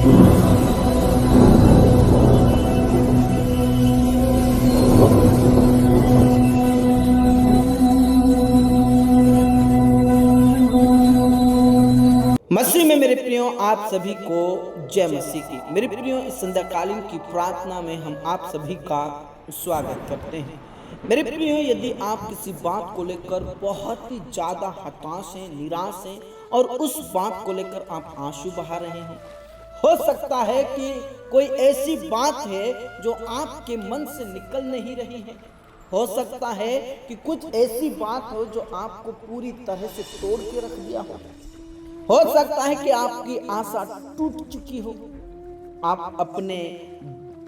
मसीह में मेरे प्रियो, आप सभी को जय मसीह की। मेरे प्रियो, इस संध्याकालीन की प्रार्थना में हम आप सभी का स्वागत करते हैं। मेरे प्रियो, यदि आप किसी बात को लेकर बहुत ही ज़्यादा हताश हैं, निराश हैं और उस बात को लेकर आप आंसू बहा रहे हैं, हो सकता है कि कोई ऐसी बात है जो आपके मन से निकल नहीं रही है। हो सकता है कि कुछ ऐसी बात हो जो आपको पूरी तरह से तोड़ के रख दिया हो सकता है कि आपकी आशा टूट चुकी आप अपने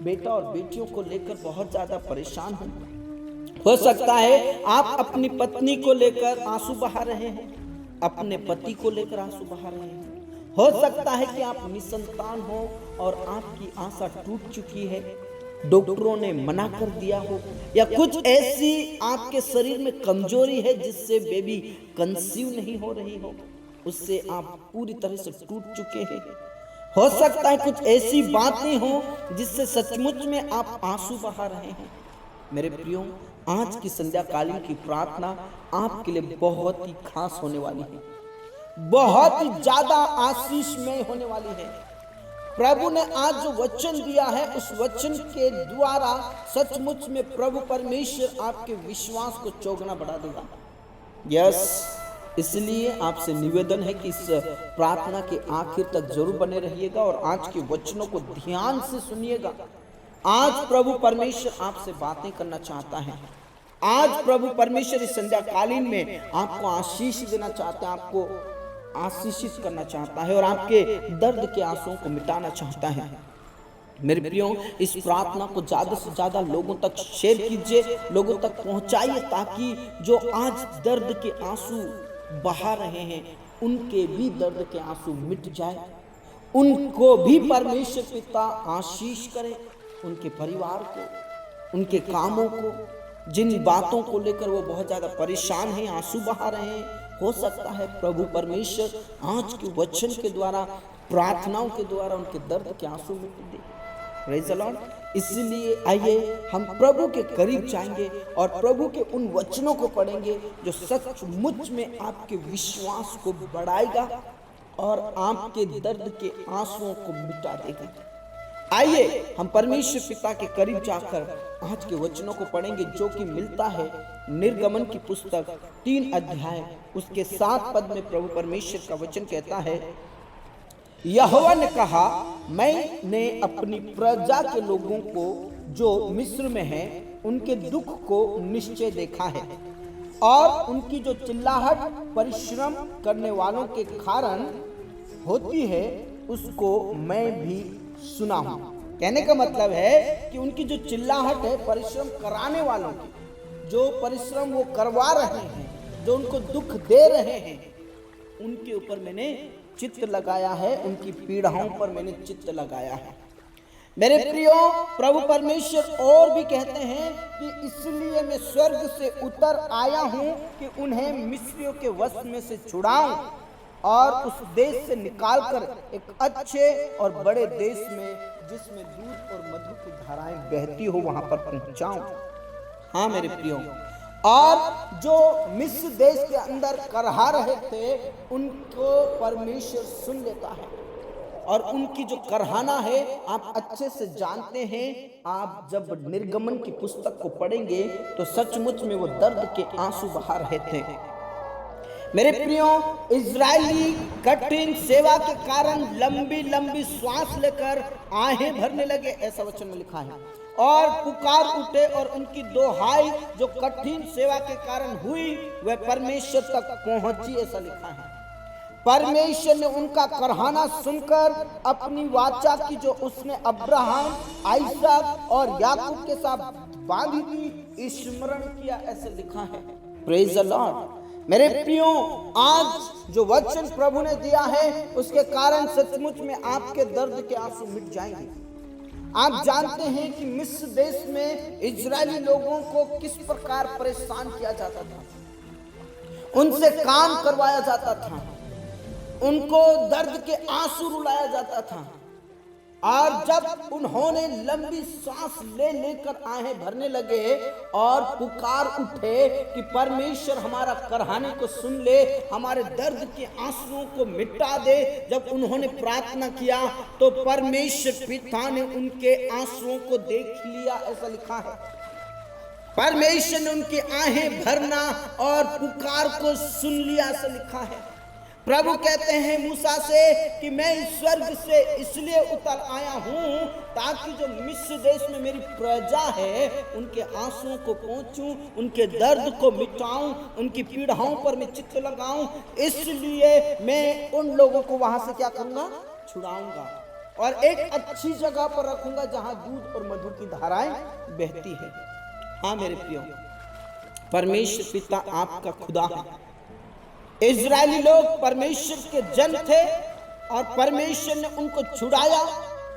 बेटा और बेटियों को लेकर बहुत ज्यादा परेशान हो सकता है आप अपनी पत्नी को लेकर आंसू बहा रहे हैं, अपने पति को लेकर आंसू बहा रहे हैं। हो सकता है कि आप निसंतान हो और आपकी आशा टूट चुकी है, डॉक्टरों ने मना कर दिया हो, या कुछ ऐसी आपके शरीर में कमजोरी है जिससे बेबी कंसीव नहीं हो रही हो, उससे आप पूरी तरह से टूट चुके हैं। हो सकता है कुछ ऐसी बातें हो जिससे सचमुच में आप आंसू बहा रहे हैं। मेरे प्रियो, आज की संध्याकालीन की प्रार्थना आपके लिए बहुत ही खास होने वाली है, बहुत ही ज्यादा आशीषमय होने वाली है। प्रभु ने आज जो वचन दिया है, उस वचन के द्वारा सचमुच में प्रभु परमेश्वर आपके विश्वास को चौगुना बढ़ा देगा। यस, इसलिए आपसे निवेदन है कि इस प्रार्थना के आखिर तक जरूर बने रहिएगा और आज के वचनों को ध्यान से सुनिएगा। आज प्रभु परमेश्वर आपसे बातें करना चाहता है। आज प्रभु परमेश्वर इस संध्याकालीन में आपको आशीष देना चाहता है, आपको आशीषित करना चाहता है और आपके दर्द के आंसुओं को मिटाना चाहता है। मेरे प्रियो, इस प्रार्थना को ज्यादा से ज्यादा लोगों तक शेयर कीजिए, लोगों तक पहुंचाइए, ताकि जो आज दर्द के आंसू बहा रहे हैं उनके भी दर्द के आंसू मिट जाए, उनको भी परमेश्वर पिता आशीष करे, उनके परिवार को, उनके कामों को, जिन बातों को लेकर वो बहुत ज्यादा परेशान हैं, आंसू बहा रहे हैं, हो सकता है प्रभु परमेश्वर आज के वचन के द्वारा, प्रार्थनाओं के द्वारा उनके दर्द के आंसू मिट दे। Praise the Lord. इसलिए आइए हम प्रभु के करीब जाएंगे और प्रभु के उन वचनों को पढ़ेंगे जो सचमुच में आपके विश्वास को बढ़ाएगा और आपके दर्द के आंसुओं को मिटा देगा। आइए हम परमेश्वर पिता के करीब जाकर आज के वचनों को पढ़ेंगे, जो कि मिलता है निर्गमन की पुस्तक 3 अध्याय उसके 7 पद में। प्रभु परमेश्वर का वचन कहता है, यहोवा ने कहा, मैंने अपनी प्रजा के लोगों को जो मिस्र में हैं उनके दुख को निश्चय देखा है और उनकी जो चिल्लाहट परिश्रम करने वालों के कारण होती है उसको मैं भी सुना हूं। कहने का मतलब है कि उनकी जो चिल्लाहट है परिश्रम कराने वालों की, जो परिश्रम वो करवा रहे हैं, जो उनको दुख दे रहे हैं, उनके ऊपर मैंने चित्त लगाया है, उनकी पीड़ाओं पर मैंने चित्त लगाया है। मेरे प्रियो, प्रभु परमेश्वर और भी कहते हैं कि इसलिए मैं स्वर्ग से उतर आया हूं कि उन्हें मिस्रियों के वश में से छुड़ाऊं और उस देश से निकालकर एक अच्छे और बड़े देश में, जिसमें दूध और मधु की धाराएं बहती हो, वहां पर पहुंचाऊं। हाँ मेरे प्रियो, और जो मिस्र देश के अंदर करहा रहे थे उनको परमेश्वर सुन लेता है, और उनकी जो करहाना है आप अच्छे से जानते हैं। आप जब निर्गमन की पुस्तक को पढ़ेंगे तो सचमुच में वो दर्द के आंसू बहा रहे थे। मेरे प्रियो, इजरायली कठिन सेवा के कारण लंबी लंबी श्वास लेकर आहें भरने लगे, ऐसा वचन में लिखा है, और पुकार उठे और उनकी दोहाई जो कठिन सेवा के कारण हुई वह परमेश्वर तक पहुंची, ऐसा लिखा है। परमेश्वर ने उनका करहाना सुनकर अपनी वाचा की जो उसने अब्राहम, आइसक और याकूब के साथ बांधी थी स्मरण किया, ऐसे लिखा है। Praise the Lord. मेरे प्रियो, आज जो वचन प्रभु ने दिया है उसके कारण सचमुच में आपके दर्द के आंसू मिट जाएंगे। आप जानते हैं कि मिस्र देश में इजरायली लोगों को किस प्रकार परेशान किया जाता था, उनसे काम करवाया जाता था, उनको दर्द के आंसू रुलाया जाता था, और जब उन्होंने लंबी सांस ले लेकर आहें भरने लगे और पुकार उठे कि परमेश्वर हमारा करहाने को सुन ले, हमारे दर्द के आंसुओं को मिटा दे, जब उन्होंने प्रार्थना किया तो परमेश्वर पिता ने उनके आंसुओं को देख लिया, ऐसा लिखा है। परमेश्वर ने उनकी आहें भरना और पुकार को सुन लिया, ऐसा लिखा है। प्रभु कहते हैं मूसा से कि मैं इस स्वर्ग से इसलिए उतर आया हूं ताकि जो मिस्र देश में मेरी प्रजा है उनके आंसुओं को पहुंचूं, उनके दर्द को मिटाऊं, उनकी पीड़ाओं पर मैं चित्त लगाऊं। इसलिए मैं उन लोगों को वहां से क्या करूंगा, छुड़ाऊंगा और एक अच्छी जगह पर रखूंगा जहां दूध और मधु की धाराएं बहती है। हाँ मेरे प्रियो, परमेश्वर पिता आपका खुदा है। इजरायली लोग परमेश्वर के जन थे और परमेश्वर ने उनको छुड़ाया।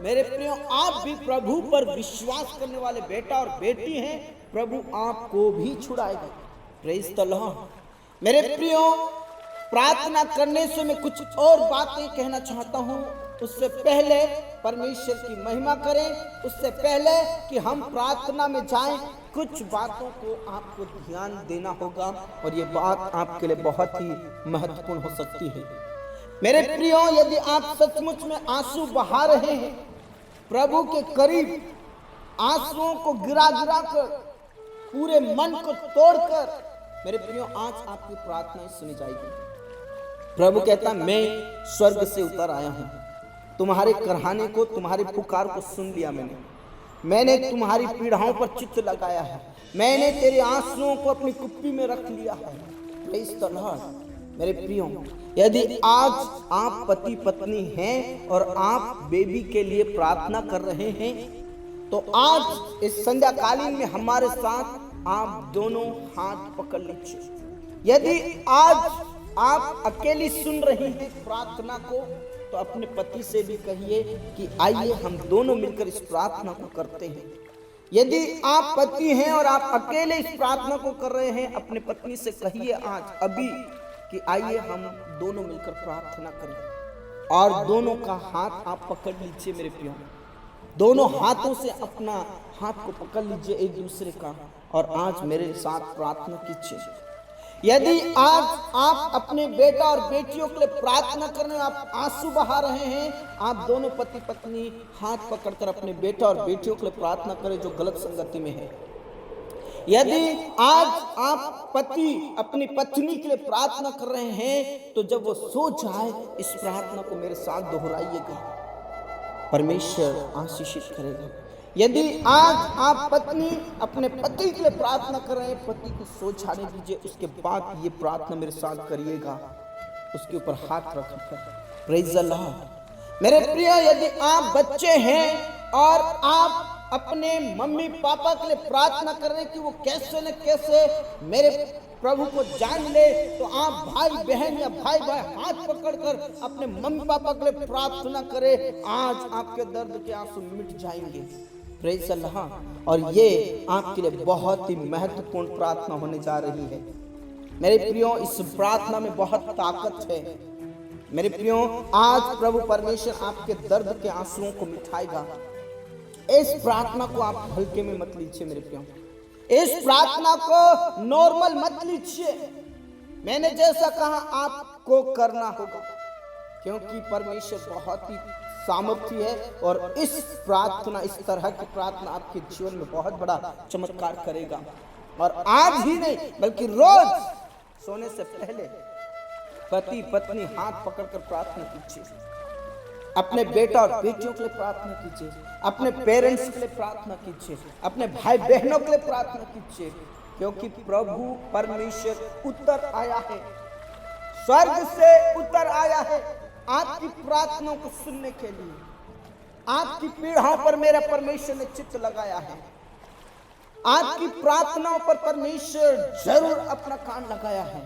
मेरे प्रियो, आप भी प्रभु पर विश्वास करने वाले बेटा और बेटी हैं, प्रभु आपको भी छुड़ाएगा। Praise the Lord. मेरे प्रियो, प्रार्थना करने से मैं कुछ और बातें कहना चाहता हूं। उससे पहले परमेश्वर की महिमा करें, उससे पहले कि हम प्रार्थना में जाएं, कुछ बातों को आपको ध्यान देना होगा और ये बात आपके लिए बहुत ही महत्वपूर्ण हो सकती है। मेरे प्रियो, यदि आप सचमुच में आंसू बहा रहे हैं, प्रभु के करीब आंसुओं को गिरा गिरा कर, पूरे मन को तोड़कर, मेरे प्रियो आज आपकी प्रार्थना सुनी जाएगी। प्रभु कहता, मैं स्वर्ग से उतर आया हूं, तुम्हारे करहाने को, तुम्हारी पुकार को सुन लिया मैंने तुम्हारी पीड़ाओं पर चित्त लगाया है, मैंने तेरे आंसुओं को अपनी कुप्पी में रख लिया है। Praise the Lord. मेरे प्रियो, यदि आज आप पति पत्नी हैं और आप बेबी के लिए प्रार्थना कर रहे हैं तो आज इस संध्याकालीन में हमारे साथ आप दोनों हाथ पकड़ लीजिए। यदि आज आप अकेली सुन रही हैं प्रार्थना को तो अपने पति से भी कहिए कि आइए हम दोनों मिलकर इस प्रार्थना को करते हैं। यदि आप पति हैं और आप अकेले इस प्रार्थना को कर रहे हैं, अपने पत्नी से कहिए आज अभी कि आइए हम दोनों मिलकर प्रार्थना करें और दोनों का हाथ आप पकड़ लीजिए। मेरे प्रियो, दोनों हाथों से अपना हाथ को पकड़ लीजिए एक दूसरे का और आज मेरे साथ प्रार्थना कीजिए। यदि आज आप अपने बेटा और बेटियों के लिए प्रार्थना करने में आप आंसू बहा रहे हैं, आप दोनों पति पत्नी हाथ पकड़कर अपने बेटा और बेटियों के लिए प्रार्थना करें जो गलत संगति में है। यदि आज आप पति अपनी पत्नी के लिए प्रार्थना कर रहे हैं तो जब वो सो जाए इस प्रार्थना को मेरे साथ दोहराइएगा, परमेश्वर आशीषित करेगा। यदि आज आप पत्नी अपने पति के लिए प्रार्थना कर रहे हैं, पति को सो जाने दीजिए, उसके बाद ये प्रार्थना मेरे साथ करिएगा, उसके ऊपर हाथ रखकर। Praise the Lord. मेरे प्रिय, यदि आप बच्चे हैं और आप अपने मम्मी पापा के लिए प्रार्थना कर रहे हैं कि वो कैसे न कैसे मेरे प्रभु को जान ले, तो आप भाई बहन या भाई भाई हाथ पकड़कर अपने मम्मी पापा के लिए प्रार्थना करें। आज आपके दर्द के आंसू मिट जाएंगे। Praise the Lord. और ये आपके लिए बहुत ही महत्वपूर्ण प्रार्थना होने जा रही है। मेरे प्रियो, इस प्रार्थना में बहुत ताकत है। मेरे प्रियो, आज प्रभु परमेश्वर आपके दर्द के आंसुओं को मिटाएगा। इस प्रार्थना को आप हल्के में मत लीजिए। मेरे प्रियो, इस प्रार्थना को नॉर्मल मत लीजिए। मैंने जैसा कहा आपको करना होगा, क्योंकि परमेश्वर बहुत ही सामर्थ्य है और इस प्रार्थना, इस तरह की प्रार्थना आपके जीवन में बहुत बड़ा चमत्कार करेगा। और आज ही नहीं बल्कि रोज सोने से पहले पति पत्नी हाथ पकड़कर प्रार्थना कीजिए। अपने बेटा और बेटियों के लिए प्रार्थना कीजिए, अपने पेरेंट्स के लिए प्रार्थना कीजिए, अपने भाई बहनों के लिए प्रार्थना कीजिए, क्योंकि प्रभु परमेश्वर उतर आया है, स्वर्ग से उतर आया है आपकी प्रार्थनाओं को सुनने के लिए। आपकी पीड़ाओं पर मेरा परमेश्वर ने चित्त लगाया है। आपकी प्रार्थनाओं पर परमेश्वर जरूर अपना कान लगाया है।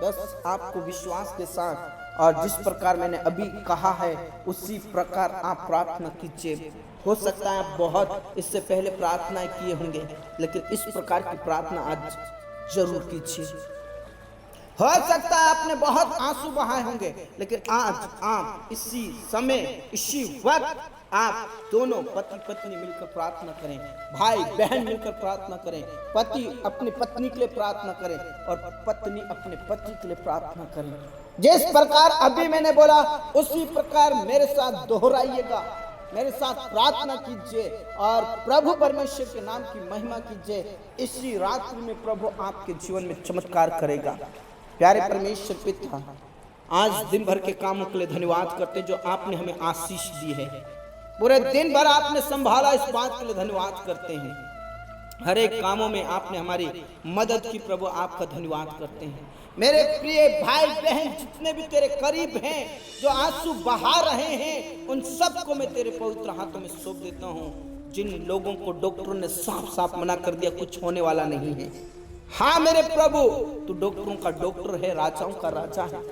बस आपको विश्वास के साथ और जिस प्रकार मैंने अभी कहा है उसी प्रकार आप प्रार्थना कीजिए। हो सकता है आप बहुत इससे पहले प्रार्थनाएं किए होंगे, लेकिन इस प्रकार की प्रार्थना आज जरूर कीजिए। हो सकता है आपने बहुत आंसू बहाए होंगे, लेकिन आज आप इसी समय इसी वक्त आप दोनों पति पत्नी मिलकर प्रार्थना करें, भाई बहन मिलकर प्रार्थना करें, पति अपनी पत्नी के लिए प्रार्थना करें और पत्नी अपने पति के लिए प्रार्थना करें। जिस प्रकार अभी मैंने बोला उसी प्रकार मेरे साथ दोहराइएगा, मेरे साथ प्रार्थना कीजिए और प्रभु परमेश्वर के नाम की महिमा कीजिए। इसी रात्रि में प्रभु आपके जीवन में चमत्कार करेगा। प्यारे परमेश्वर पिता, आज दिन भर के कामों के लिए धन्यवाद करते जो आपने हमें आशीष दी है। पूरे दिन भर आपने संभाला, इस बात के लिए धन्यवाद करते हैं। हर एक कामों में आपने हमारी मदद की, प्रभु आपका धन्यवाद करते हैं। मेरे प्रिय भाई बहन जितने भी तेरे करीब हैं, जो आंसू बहा रहे हैं, उन सबको मैं तेरे पवित्र हाथों में सौंप देता हूँ। जिन लोगों को डॉक्टरों ने साफ साफ मना कर दिया कुछ होने वाला नहीं है, हाँ मेरे प्रभु तू डॉक्टरों का डॉक्टर है, राजाओं का राजा है।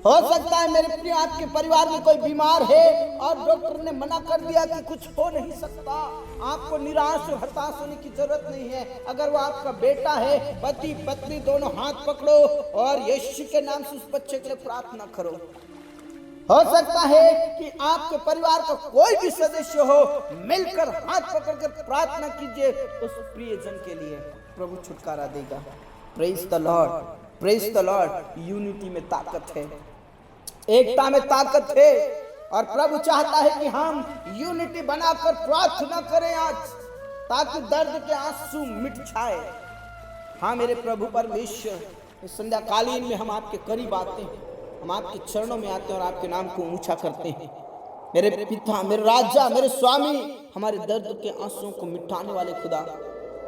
हो सकता है मेरे प्रिय आपके परिवार में कोई बीमार है और डॉक्टर ने मना कर दिया कि कुछ हो नहीं सकता। आपको निराश और हताश होने की जरूरत नहीं है। अगर वो आपका बेटा है, पति पत्नी दोनों हाथ पकड़ो और यीशु के नाम से उस बच्चे के लिए प्रार्थना करो। हो सकता है कि आपके परिवार का कोई भी सदस्य हो, मिलकर हाथ पकड़कर प्रार्थना कीजिए उस प्रिय जन के लिए, प्रभु छुटकारा देगा। Praise the Lord, praise the Lord. Unity में ताकत है, एकता में ताकत है और प्रभु चाहता है कि हम यूनिटी बनाकर प्रार्थना करें आज, ताकि दर्द के आंसू मिट जाए। हाँ मेरे प्रभु परमेश्वर, इस संध्याकालीन में हम आपके करीब आते हैं, हम आपके चरणों में आते हैं और आपके नाम को ऊंचा करते हैं। मेरे पिता, मेरे राजा, मेरे स्वामी, हमारे दर्द के आंसुओं को मिटाने वाले खुदा,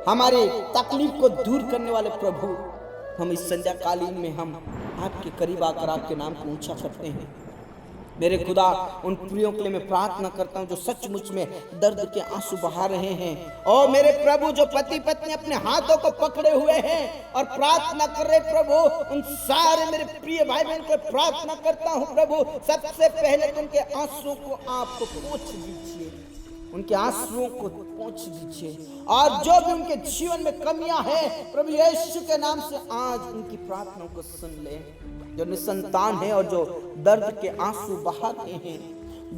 हमारे तकलीफ को दूर करने वाले प्रभु, हम इस संध्याकालीन में हम आपके करीब आकर आपके नाम को ऊंचा करते हैं। मेरे खुदा, उन प्रियों के लिए मैं प्रार्थना करता हूं जो सचमुच में दर्द के आंसू बहा रहे हैं। और मेरे प्रभु, जो पति पत्नी अपने हाथों को पकड़े हुए हैं और प्रार्थना कर रहे प्रभु, उन सारे मेरे प्रिय भाई बहन को प्रार्थना करता हूं प्रभु, सबसे पहले तो उनके आंसुओं को आप पोंछ दीजिए, उनके आंसुओं को पोंछ दीजिए। और जो भी उनके जीवन में कमियां हैं प्रभु यीशु के नाम से आज उनकी प्रार्थनाओं को सुन ले। जो निसंतान है और जो दर्द के आंसू बहाते हैं,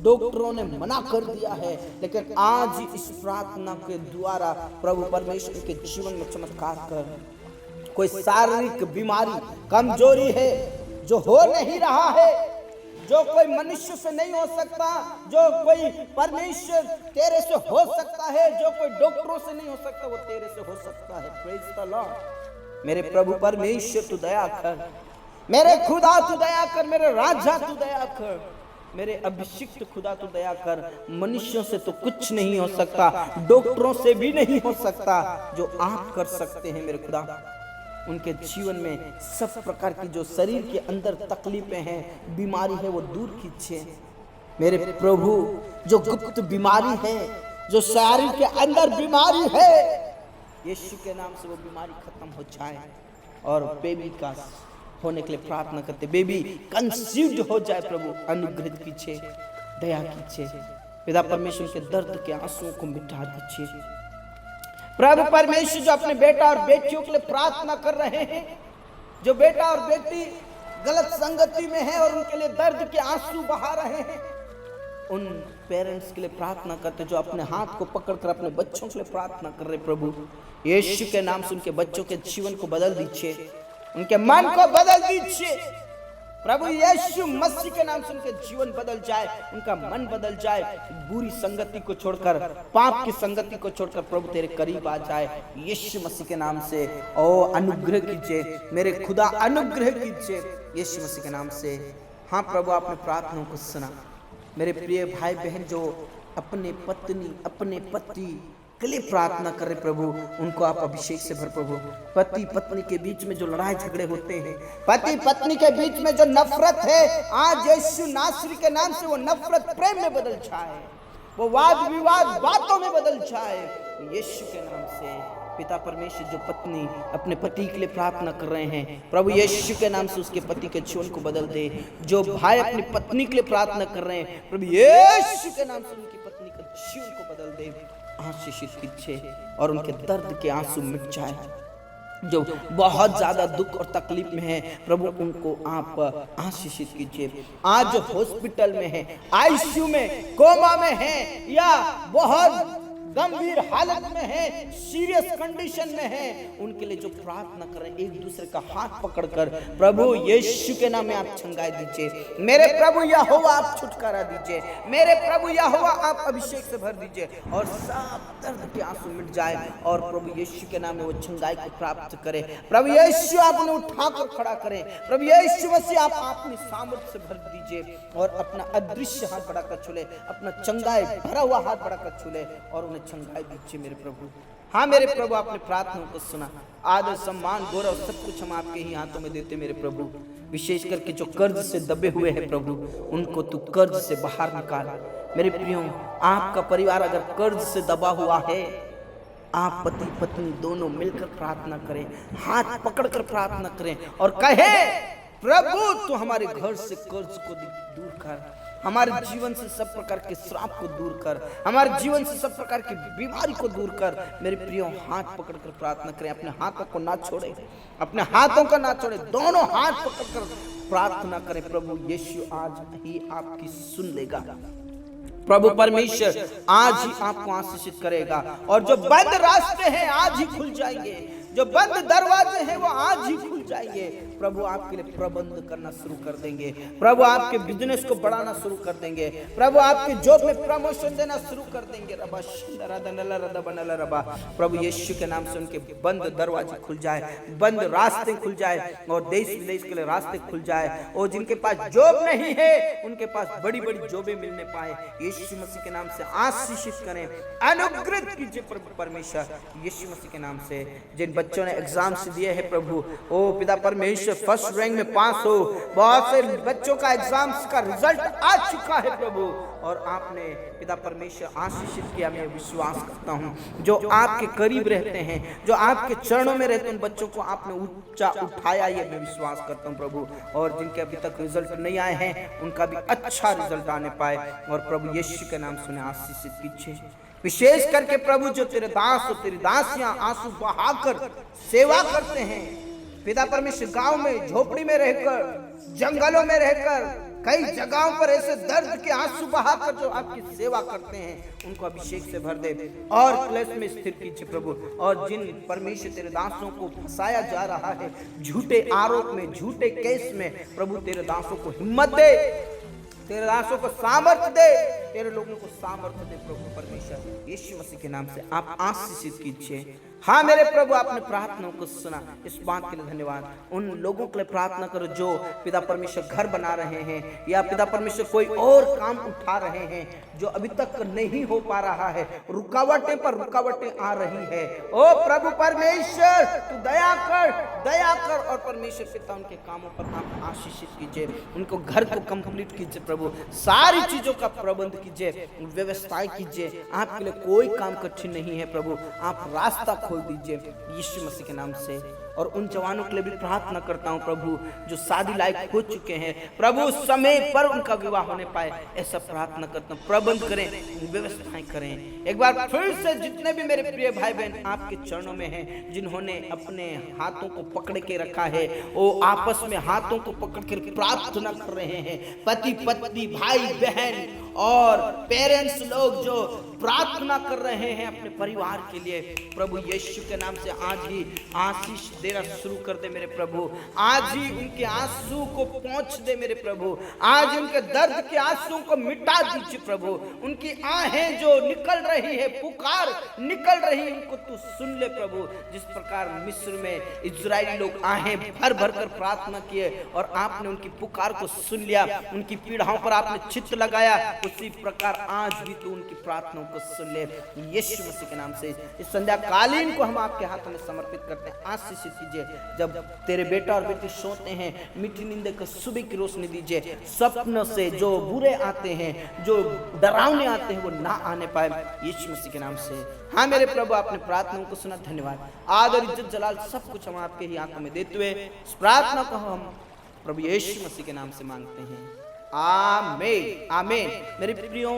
डॉक्टरों ने मना कर दिया है, लेकिन आज ही इस प्रार्थना के द्वारा प्रभु परमेश्वर के जीवन में चमत्कार कर। कोई शारीरिक बीमारी, कमजोरी है जो हो नहीं रहा है, जो कोई मनुष्य से नहीं हो सकता, जो कोई परमेश्वर तेरे से हो सकता है, जो कोई डॉक्टरों से नहीं हो सकता, वो तेरे से हो सकता है। Praise the Lord. मेरे प्रभु परमेश्वर तू दया कर, मेरे खुदा तू दया कर, मेरे राजा तू दया कर, मेरे अभिषिक्त खुदा तू दया कर। मनुष्यों से तो कुछ नहीं हो सकता, डॉक्टरों से भी नहीं हो सकता, जो आप कर सकते हैं मेरे खुदा। उनके जीवन में सब प्रकार की जो शरीर के अंदर तकलीफें हैं, बीमारी है, वो दूर कीजिए मेरे प्रभु। जो गुप्त बीमारी है, जो शरीर के अंदर बीमारी है, यीशु के नाम से वो बीमारी खत्म हो जाए और बेबी का होने के लिए प्रार्थना करते, बेबी कंसीव्ड हो जाए। प्रभु अनुग्रह कीजिए, दया कीजिए। पिता परमेश्वर के दर्द के आंसुओं को मिटा दीजिए। प्रभु परमेश्वर, जो अपने बेटा और बेटियों के लिए प्रार्थना कर रहे हैं, जो बेटा और बेटी गलत संगति में है और उनके लिए दर्द के आंसू बहा रहे हैं, उन पेरेंट्स के लिए प्रार्थना करते जो अपने हाथ को पकड़कर अपने बच्चों के लिए प्रार्थना कर रहे। प्रभु यीशु के नाम से उनके बच्चों के जीवन को बदल दीजिए, उनके मन को बदल दीजिए। प्रभु यीशु मसीह के नाम से उनके जीवन बदल जाए, उनका मन बदल जाए, बुरी संगति को छोड़कर, पाप की संगति को छोड़कर प्रभु तेरे करीब आ जाए यीशु मसीह के नाम से। ओ अनुग्रह कीजिए मेरे खुदा, अनुग्रह कीजिए यीशु मसीह के नाम से। हाँ प्रभु, आपने प्रार्थनाओं को सुना। मेरे प्रिय भाई बहन जो अपने पत्नी, अपने पति के लिए प्रार्थना कर रहे प्रभु, उनको आप अभिषेक से भर प्रभु। पति पत्नी के बीच में जो लड़ाई झगड़े होते हैं, पति पत्नी के बीच में जो नफरत है, आज यीशु नासरी के नाम से वो नफरत प्रेम में बदल जाए, वो वाद विवाद बातों में बदल जाए यीशु के नाम से। पिता परमेश्वर, जो पत्नी अपने पति के लिए प्रार्थना कर रहे हैं, प्रभु यीशु के नाम से उसके पति के जीवन को बदल दे। जो भाई अपनी पत्नी के लिए प्रार्थना कर रहे हैं, प्रभु यीशु के नाम से उनकी पत्नी के जीवन को बदल दे, आशीषित कीजिए और उनके दर्द के आंसू मिट जाए। जो बहुत ज्यादा दुख और तकलीफ में है प्रभु, उनको आप आशीषित कीजिए। आज जो हॉस्पिटल में है, आईसीयू में, कोमा में है, या बहुत गंभीर हालत में है, सीरियस कंडीशन में है, उनके लिए जो प्रार्थना करें, एक दूसरे का हाथ पकड़कर प्रभु यीशु के नाम में आप चंगाई दीजिए। मेरे प्रभु यहोवा आप छुटकारा दीजिए, मेरे प्रभु यहोवा आप अभिषेक से भर दीजिए और सब दर्द के आंसू मिट जाए और प्रभु यीशु के नाम में वो चंगाई को प्राप्त करे। प्रभु यीशु आप उन्हें उठाकर खड़ा करें। प्रभु यीशु मसीह आप अपनी सामर्थ से भर दीजिए और अपना अदृश्य हाथ बढ़ाकर छूले, अपना चंगाई भरा हुआ हाथ बढ़ाकर छूले और उन्हें चंगाई दीजिए मेरे प्रभु। हाँ मेरे प्रभु, आपने प्रार्थनाओं को सुना। आदर, सम्मान, गौरव सब कुछ हम आपके ही हाथों में देते मेरे प्रभु। विशेष करके जो कर्ज से दबे हुए हैं प्रभु, उनको तू कर्ज से बाहर निकाल मेरे प्रियो। आपका परिवार अगर कर्ज से दबा हुआ है, आप पति पत्नी दोनों मिलकर प्रार्थना करें, हाथ पकड़कर प्रार्थना करें और कहे प्रभु तू हमारे घर से कर्ज को दूर कर, हमारे जीवन से सब प्रकार के श्राप को दूर कर, हमारे जीवन से सब प्रकार की बीमारी को दूर कर। मेरे प्रियो, हाथ पकड़कर प्रार्थना करें, अपने हाथों को ना छोड़े, अपने हाथों को ना छोड़े, दोनों हाथ पकड़कर प्रार्थना करें। प्रभु यीशु आज ही आपकी सुन लेगा। प्रभु परमेश्वर आज ही आपको आशीषित करेगा और जो बंद रास्ते हैं आज ही खुल जाएंगे, जो बंद दरवाजे हैं वो आज ही खुल जाएंगे। प्रभु आपके लिए प्रबंध करना शुरू कर देंगे, प्रभु आपके बिजनेस को बढ़ाना शुरू कर देंगे, प्रभु आपके जॉब में प्रमोशन देना शुरू कर देंगे। प्रभु यीशु के नाम से उनके बंद दरवाजे खुल जाए, बंद रास्ते खुल जाए और देश विदेश के लिए रास्ते खुल जाए। और जिनके पास जॉब नहीं है उनके पास बड़ी बड़ी जॉबें मिलने पाए। यीशु मसीह के नाम से आशीषित करें, अनुग्रहित कीजिए प्रभु परमेश्वर यीशु मसीह के नाम से। जिन बच्चों ने एग्जाम्स दिए हैं प्रभु, ओ पिता परमेश्वर फर्स्ट रैंक में पास हो, बहुत से बच्चों का एग्जाम्स का रिजल्ट आ चुका है प्रभु और आपने पिता परमेश्वर आशीषित किया। मैं विश्वास करता हूँ जो आपके करीब रहते हैं, जो आपके चरणों में रहते हैं, उन बच्चों को आपने ऊंचा उठाया, ये मैं विश्वास करता हूँ प्रभु। और जिनके अभी तक रिजल्ट नहीं आए हैं उनका भी अच्छा रिजल्ट आने पाए और प्रभु यीशु के नाम से उन्हें आशीषित कीजिए। विशेष करके प्रभु जो तेरे दास और तेरी दासियां आंसू बहाकर सेवा करते हैं पिता परमेश्वर, गांव में झोपड़ी में रहकर, जंगलों में रहकर, कई जगहों पर ऐसे दर्द के आंसू बहाकर जो आपकी सेवा करते हैं, उनको अभिषेक से भर दे और क्लेश में स्थिर कीजिए प्रभु। और जिन परमेश्वर तेरे दासों को फंसाया जा रहा है झूठे आरोप में, झूठे केस में, प्रभु तेरे दासों को हिम्मत दे, तेरे दासों को सामर्थ्य दे, तेरे लोगों को सामर्थ्य दे प्रभु परमेश्वर यीशु मसीह के नाम से आप आशीषित कीजिए। हाँ मेरे प्रभु, आपने प्रार्थनाओं को सुना, इस बात के लिए धन्यवाद। उन लोगों के लिए प्रार्थना करो जो पिता परमेश्वर घर बना रहे हैं या पिता परमेश्वर कोई और काम उठा रहे हैं जो अभी तक नहीं हो पा रहा है, रुकावटें पर रुकावटें आ रही है। ओ प्रभु परमेश्वर तू दया कर और परमेश्वर पिता उनके कामों पर आप आशीषित कीजिए, उनको घर को कंप्लीट कीजिए प्रभु, सारी चीजों का प्रबंध कीजिए, व्यवस्थाएं कीजिए। आपके लिए कोई काम कठिन नहीं है प्रभु, आप रास्ता खोल दीजिए यीशु मसीह के नाम से। और उन जवानों के लिए भी प्रार्थना करता हूँ प्रभु जो शादी लायक हो चुके हैं, प्रभु समय पर उनका विवाह होने पाए, ऐसा प्रार्थना करता हूँ। प्रबंध करें, व्यवस्थाएं करें। एक बार फिर से जितने भी मेरे प्रिय भाई बहन आपके चरणों में हैं, जिन्होंने अपने हाथों को पकड़ के रखा है, वो आपस में हाथों को पकड़ कर प्रार्थना कर रहे हैं। पति पत्नी, भाई बहन और पेरेंट्स लोग जो प्रार्थना कर रहे हैं अपने परिवार के लिए, प्रभु यीशु के नाम से आज ही आशीष देना शुरू कर दे मेरे प्रभु। आज ही उनके आंसू को पहुंच दे मेरे प्रभु, आज उनके दर्द के आंसू को मिटा दीजिए प्रभु। उनकी आहें जो निकल रही है, पुकार निकल रही है, उनको तू सुन ले प्रभु। जिस प्रकार मिस्र में इजरायली लोग आहें भर भर कर प्रार्थना किए और आपने उनकी पुकार को सुन लिया, उनकी पीड़ाओं पर आपने चित्त लगाया, उसी प्रकार आज भी तू उनकी प्रार्थनाओं को सुन ले यीशु मसीह के नाम से। इस संध्या कालीन को हम आपके हाथों में समर्पित करते हैं। आशीषित कीजिए। जब तेरे बेटा और बेटी सोते हैं, मीठी नींद को सुबह की रोशनी दीजिए। सपनों से जो बुरे आते हैं, जो डरावने आते हैं, वो ना आने पाए यीशु मसीह के नाम से। हाँ मेरे प्रभु, आपने प्रार्थनाओं को सुना, धन्यवाद। आदर, इज्जत, जलाल सब कुछ हम आपके ही हाथों में देते हुए इस प्रार्थना को हम प्रभु यीशु मसीह के नाम से मांगते हैं, आमीन आमीन। मेरे प्रियो,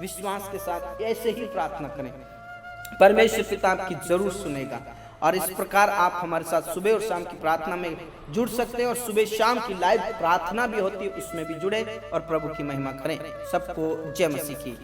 विश्वास के साथ ऐसे ही प्रार्थना करें, परमेश्वर पिता आपकी जरूर सुनेगा और इस प्रकार आप हमारे साथ सुबह और शाम की प्रार्थना में जुड़ सकते हैं और सुबह शाम की लाइव प्रार्थना भी होती है, उसमें भी जुड़े और प्रभु की महिमा करें। सबको जय मसीह की।